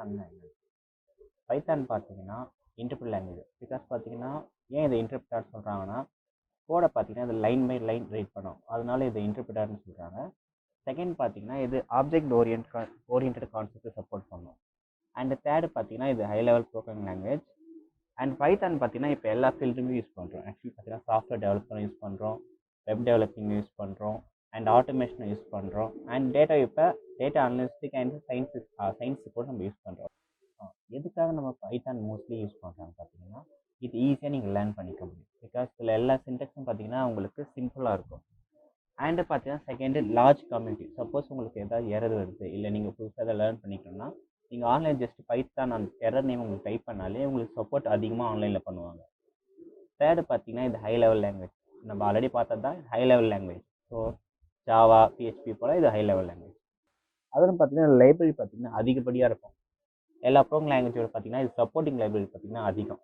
Python language. Python பார்த்தீங்கன்னா interpret language. Because பார்த்தீங்கன்னா ஏன் இதை இன்டர்பிரட்டார் சொல்கிறாங்கன்னா, கோடை பார்த்தீங்கன்னா இது லைன் பை லைன் ரீட் பண்ணும், அதனால இதை இன்டர்பிரட்டார்னு சொல்கிறாங்க. செகண்ட் பார்த்தீங்கன்னா இது ஆப்ஜெக்ட் ஓரியன்ட் கான்செப்டை சப்போர்ட் பண்ணும். அண்ட் தேர்டு பார்த்தீங்கன்னா இது high level programming language. And Python பார்த்தீங்கன்னா இப்போ எல்லா ஃபீல்டுமே யூஸ் பண்ணுறோம். ஆக்சுவலி பார்த்தீங்கன்னா சாஃப்ட்வேர் டெவலப்பரும் யூஸ் பண்ணுறோம், வெப் டெவலப்பிங் யூஸ் பண்ணுறோம், அண்ட் ஆட்டோமேஷனை யூஸ் பண்ணுறோம், அண்ட் டேட்டா அனலிஸ்டிக் அண்ட் சயின்ஸுக்கு கூட நம்ம யூஸ் பண்ணுறோம். எதுக்காக நம்ம பைத்தான் மோஸ்ட்லி யூஸ் பண்ணுறாங்க பார்த்தீங்கன்னா, இது ஈஸியாக நீங்கள் லேர்ன் பண்ணிக்க முடியும். பிகாஸ் இதில் எல்லா சின்டெக்ஸும் பார்த்தீங்கன்னா உங்களுக்கு சிம்பிளாக இருக்கும். அண்டு பார்த்தீங்கன்னா செகண்டு லார்ஜ் கம்யூனிட்டி. சப்போஸ் உங்களுக்கு ஏதாவது எரர் வருது, இல்லை நீங்கள் புதுசாக எதாவது லேர்ன் பண்ணிக்கணும்னா நீங்கள் ஆன்லைன் ஜஸ்ட் பைத்தான் அந்த எரர் நேம் உங்களுக்கு டைப் பண்ணாலே உங்களுக்கு சப்போர்ட் அதிகமாக ஆன்லைனில் பண்ணுவாங்க. தேர்டு பார்த்தீங்கன்னா இது ஹை லெவல் லாங்குவேஜ். நம்ம ஆல்ரெடி பார்த்தது தான் high level language. So Java, PHP போல் இது ஹை லெவல் லாங்குவேஜ். அதுவும் பார்த்தீங்கன்னா லைப்ரரி பார்த்தீங்கன்னா அதிகப்படியாக இருக்கும். எல்லா ப்ரோக்ராமிங் லாங்குவேஜோட பார்த்தீங்கன்னா இது சப்போர்ட்டிங் லைப்ரரி பார்த்தீங்கன்னா அதிகம்.